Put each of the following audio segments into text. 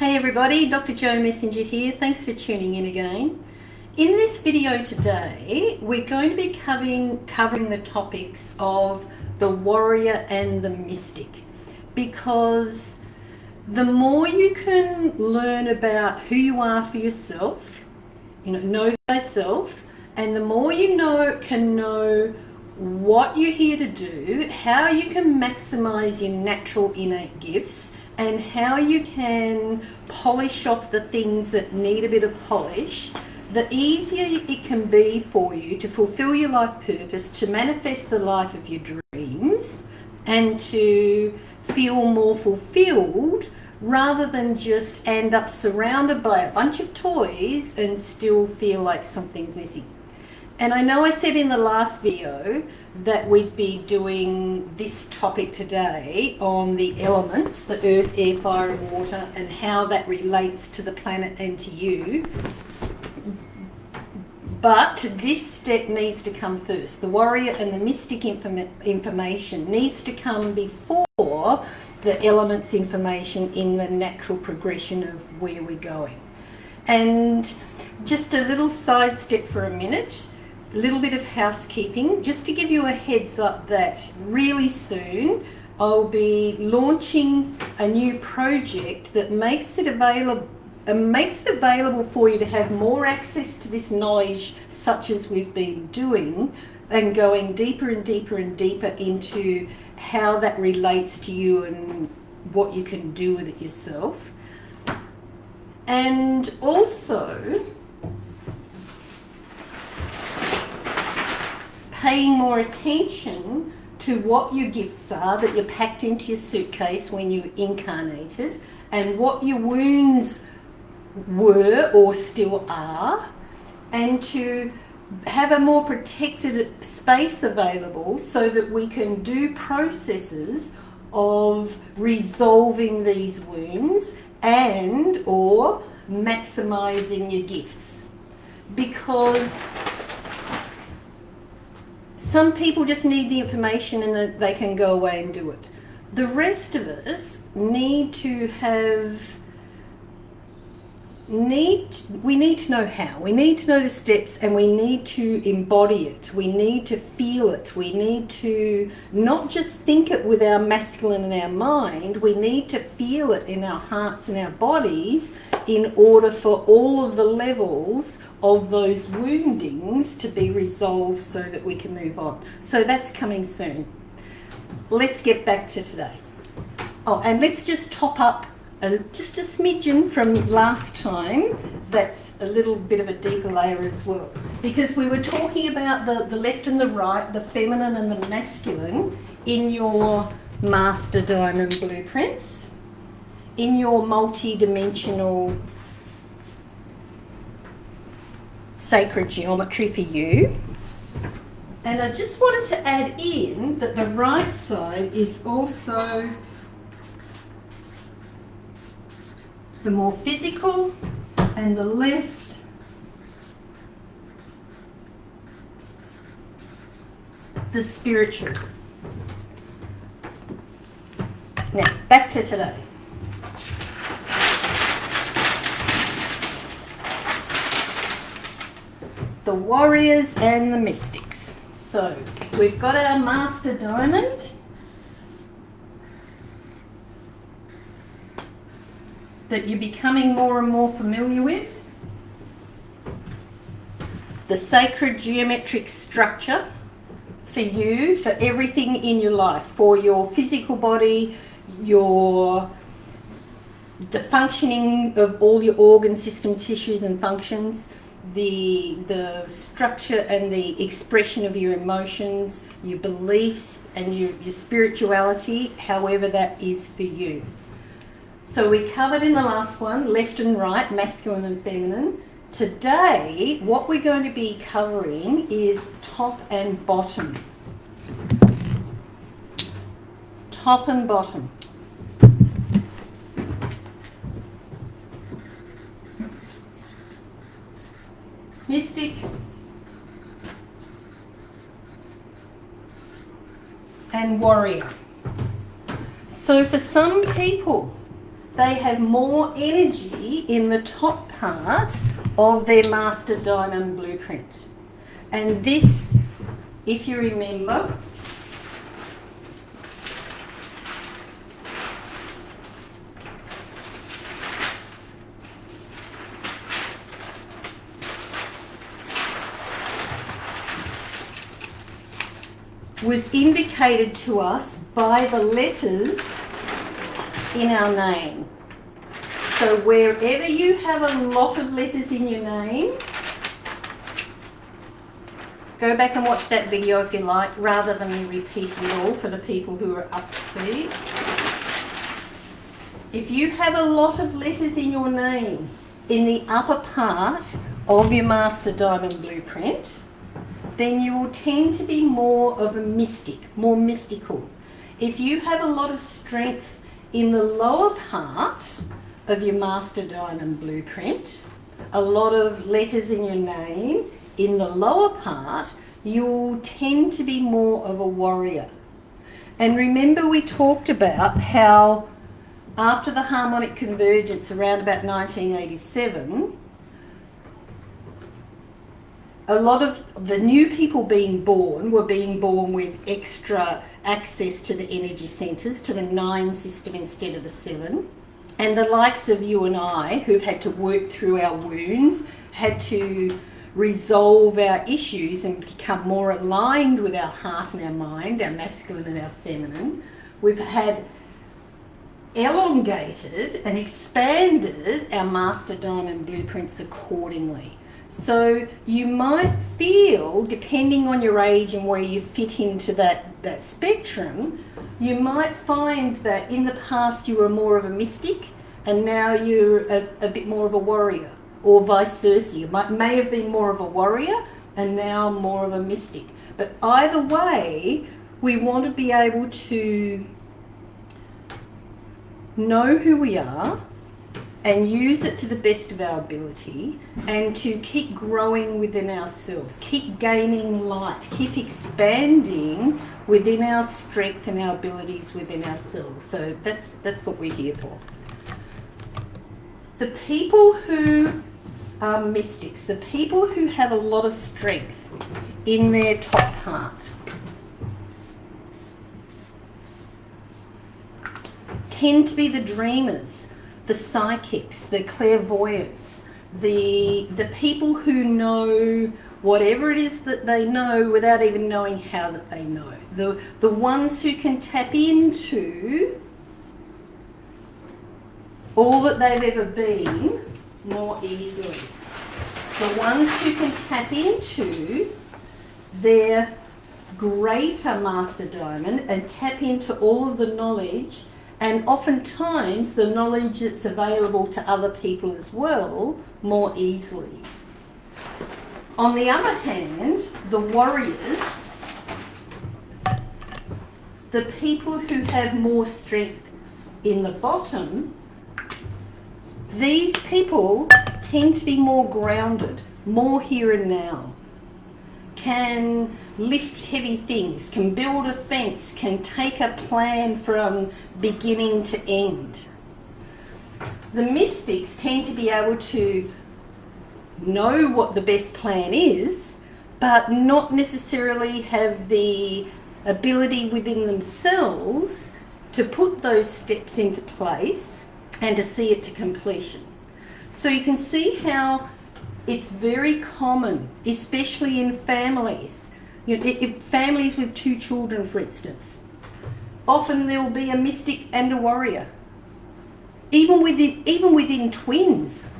Hey everybody, Dr. Jo Messenger here. Thanks for tuning in again. In this video today, we're going to be covering the topics of the warrior and the mystic, because the more you can learn about who you are for yourself, know thyself, and the more you can know what you're here to do, how you can maximize your natural innate gifts, and how you can polish off the things that need a bit of polish, the easier it can be for you to fulfill your life purpose, to manifest the life of your dreams, and to feel more fulfilled, rather than just end up surrounded by a bunch of toys and still feel like something's missing. And I know I said in the last video that we'd be doing this topic today on the elements, the earth, air, fire and water, and how that relates to the planet and to you. But this step needs to come first. The warrior and the mystic information needs to come before the elements information in the natural progression of where we're going. And just a little sidestep for a minute. A little bit of housekeeping, just to give you a heads up that really soon I'll be launching a new project that makes it available for you to have more access to this knowledge, such as we've been doing, and going deeper and deeper and deeper into how that relates to you and what you can do with it yourself. And also paying more attention to what your gifts are that you packed into your suitcase when you incarnated, and what your wounds were or still are, and to have a more protected space available so that we can do processes of resolving these wounds and or maximizing your gifts. Because some people just need the information and that they can go away and do it. The rest of us need to know how. We need to know the steps, and we need to embody it. We need to feel it. We need to not just think it with our masculine and our mind. We need to feel it in our hearts and our bodies in order for all of the levels of those woundings to be resolved so that we can move on. So that's coming soon. Let's get back to today. Oh, and let's just top up just a smidgen from last time. That's a little bit of a deeper layer as well, because we were talking about the left and the right, the feminine and the masculine in your master diamond blueprints, in your multi-dimensional sacred geometry for you. And I just wanted to add in that the right side is also the more physical, and the left the spiritual. Now, back to today. The warriors and the mystics. So, we've got our master diamond. That you're becoming more and more familiar with. The sacred geometric structure for you, for everything in your life, for your physical body, the functioning of all your organ system, tissues and functions, the structure and the expression of your emotions, your beliefs and your spirituality, however that is for you. So we covered in the last one, left and right, masculine and feminine. Today, what we're going to be covering is top and bottom. Top and bottom. Mystic and warrior. So for some people, they have more energy in the top part of their Master Diamond blueprint. And this, if you remember, was indicated to us by the letters in our name. So wherever you have a lot of letters in your name, go back and watch that video if you like, rather than me repeating it all for the people who are up to speed. If you have a lot of letters in your name in the upper part of your Master Diamond blueprint, then you will tend to be more of a mystic, more mystical. If you have a lot of strength in the lower part of your Master Diamond blueprint, a lot of letters in your name in the lower part, you'll tend to be more of a warrior. And remember, we talked about how after the harmonic convergence around about 1987, a lot of the new people being born were being born with extra access to the energy centres, to the 9 system instead of the 7. And the likes of you and I, who've had to work through our wounds, had to resolve our issues and become more aligned with our heart and our mind, our masculine and our feminine, we've had elongated and expanded our Master Diamond blueprints accordingly. So you might feel, depending on your age and where you fit into that spectrum, you might find that in the past you were more of a mystic and now you're a bit more of a warrior, or vice versa. You may have been more of a warrior and now more of a mystic. But either way, we want to be able to know who we are and use it to the best of our ability, and to keep growing within ourselves, keep gaining light, keep expanding within our strength and our abilities within ourselves. So that's what we're here for. The people who are mystics, the people who have a lot of strength in their top part, tend to be the dreamers, the psychics, the clairvoyants, the people who know whatever it is that they know without even knowing how that they know. The ones who can tap into all that they've ever been more easily. The ones who can tap into their greater Master Diamond and tap into all of the knowledge, and oftentimes the knowledge that's available to other people as well, more easily. On the other hand, the warriors, the people who have more strength in the bottom, these people tend to be more grounded, more here and now, can lift heavy things, can build a fence, can take a plan from beginning to end. The mystics tend to be able to know what the best plan is, but not necessarily have the ability within themselves to put those steps into place and to see it to completion. So you can see how it's very common, especially in families. Families with 2 children, for instance. Often there will be a mystic and a warrior. Even within twins,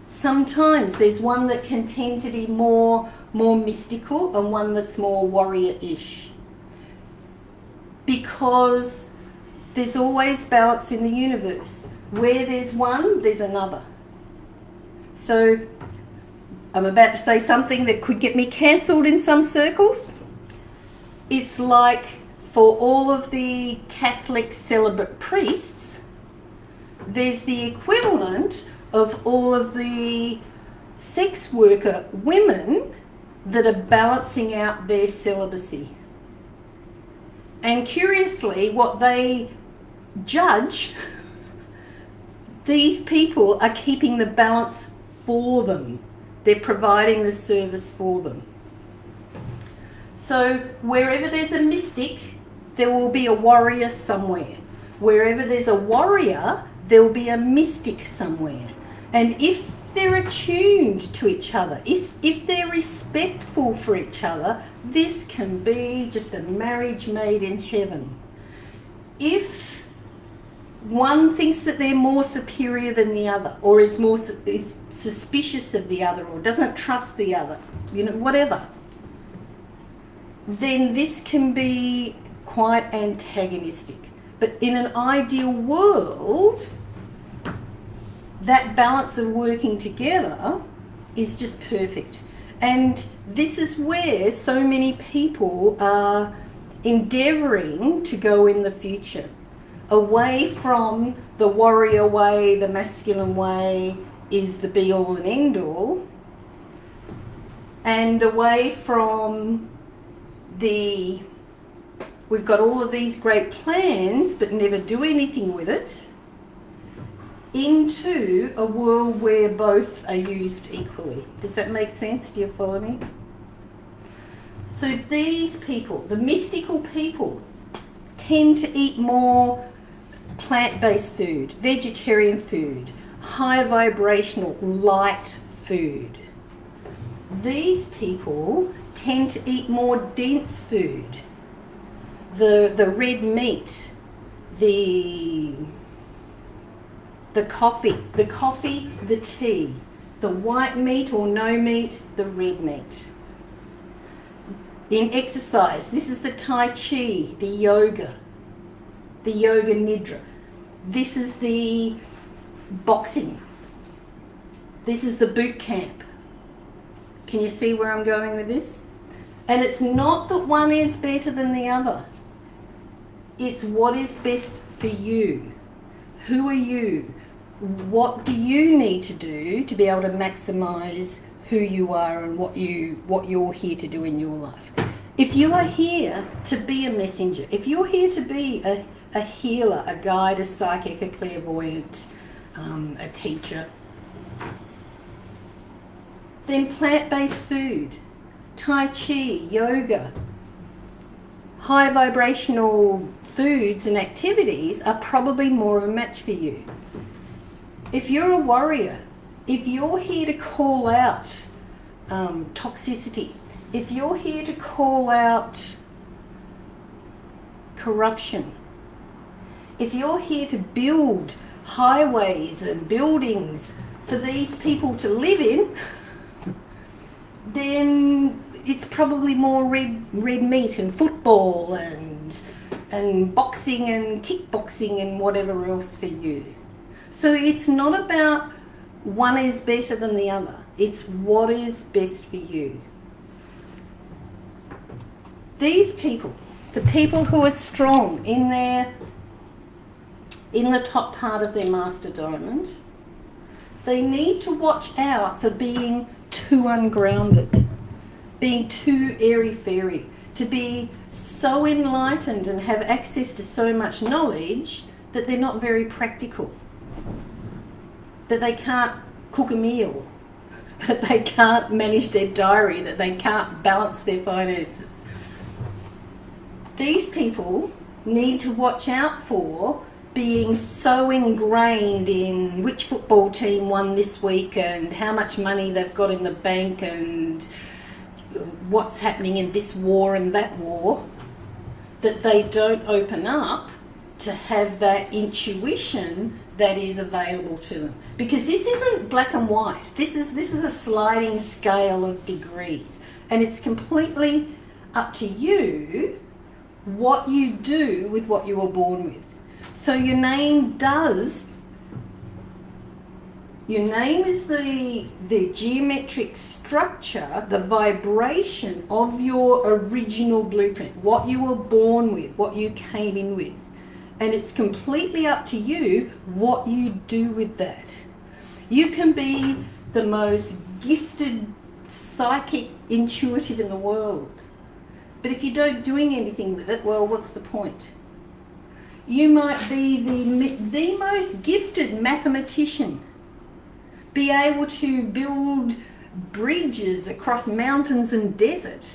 sometimes there's one that can tend to be more mystical and one that's more warrior-ish. Because there's always balance in the universe. Where there's one, there's another. So I'm about to say something that could get me cancelled in some circles. It's like for all of the Catholic celibate priests, there's the equivalent of all of the sex worker women that are balancing out their celibacy. And curiously, what they judge These people are keeping the balance for them. They're providing the service for them. So wherever there's a mystic, there will be a warrior somewhere. Wherever there's a warrior, there will be a mystic somewhere. And if they're attuned to each other, if they're respectful for each other, this can be just a marriage made in heaven. If one thinks that they're more superior than the other, or is suspicious of the other, or doesn't trust the other, whatever, then this can be quite antagonistic. But in an ideal world, that balance of working together is just perfect. And this is where so many people are endeavouring to go in the future. Away from the warrior way, the masculine way is the be-all and end-all, and away from we've got all of these great plans but never do anything with it, into a world where both are used equally. Does that make sense? Do you follow me? So these people, the mystical people, tend to eat more plant-based food, vegetarian food, high vibrational, light food. These people tend to eat more dense food, the red meat, the coffee, the tea, the white meat or no meat, the red meat. In exercise, this is the Tai Chi, the yoga nidra. This is the boxing. This is the boot camp. Can you see where I'm going with this? And it's not that one is better than the other. It's what is best for you. Who are you? What do you need to do to be able to maximise who you are and what you're here to do in your life? If you are here to be a messenger, if you're here to be a healer, a guide, a psychic, a clairvoyant, a teacher, then plant-based food, Tai Chi, yoga, high vibrational foods and activities are probably more of a match for you. If you're a warrior, if you're here to call out toxicity, if you're here to call out corruption, if you're here to build highways and buildings for these people to live in, then it's probably more red meat and football and boxing and kickboxing and whatever else for you. So it's not about one is better than the other. It's what is best for you. These people, the people who are strong in the top part of their master diamond, they need to watch out for being too ungrounded, being too airy-fairy, to be so enlightened and have access to so much knowledge that they're not very practical, that they can't cook a meal, that they can't manage their diary, that they can't balance their finances. These people need to watch out for being so ingrained in which football team won this week and how much money they've got in the bank and what's happening in this war and that war, that they don't open up to have that intuition that is available to them. Because this isn't black and white. This is a sliding scale of degrees. And it's completely up to you what you do with what you were born with. So your name is the geometric structure, the vibration of your original blueprint, what you were born with, what you came in with. And it's completely up to you what you do with that. You can be the most gifted, psychic, intuitive in the world. But if you don't doing anything with it, well, what's the point? You might be the most gifted mathematician, be able to build bridges across mountains and desert.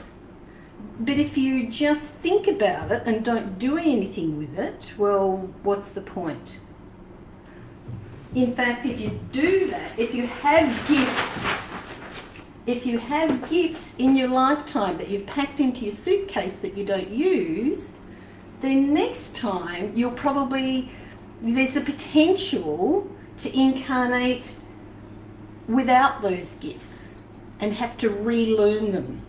But if you just think about it and don't do anything with it, well, what's the point? In fact, if you do that, if you have gifts in your lifetime that you've packed into your suitcase that you don't use, then next time there's a potential to incarnate without those gifts and have to relearn them.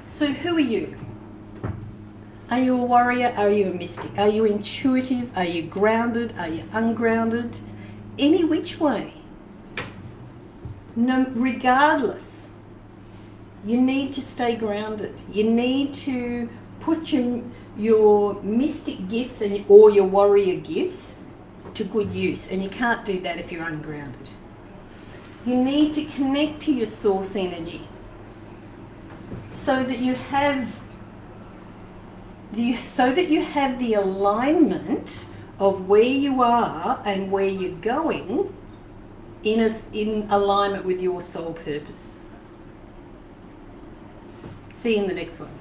So who are you? Are you a warrior? Are you a mystic? Are you intuitive? Are you grounded? Are you ungrounded? Any which way. No, regardless, you need to stay grounded. You need to put your mystic gifts or your warrior gifts to good use, and you can't do that if you're ungrounded. You need to connect to your source energy so that you have the alignment of where you are and where you're going in alignment with your soul purpose. See you in the next one.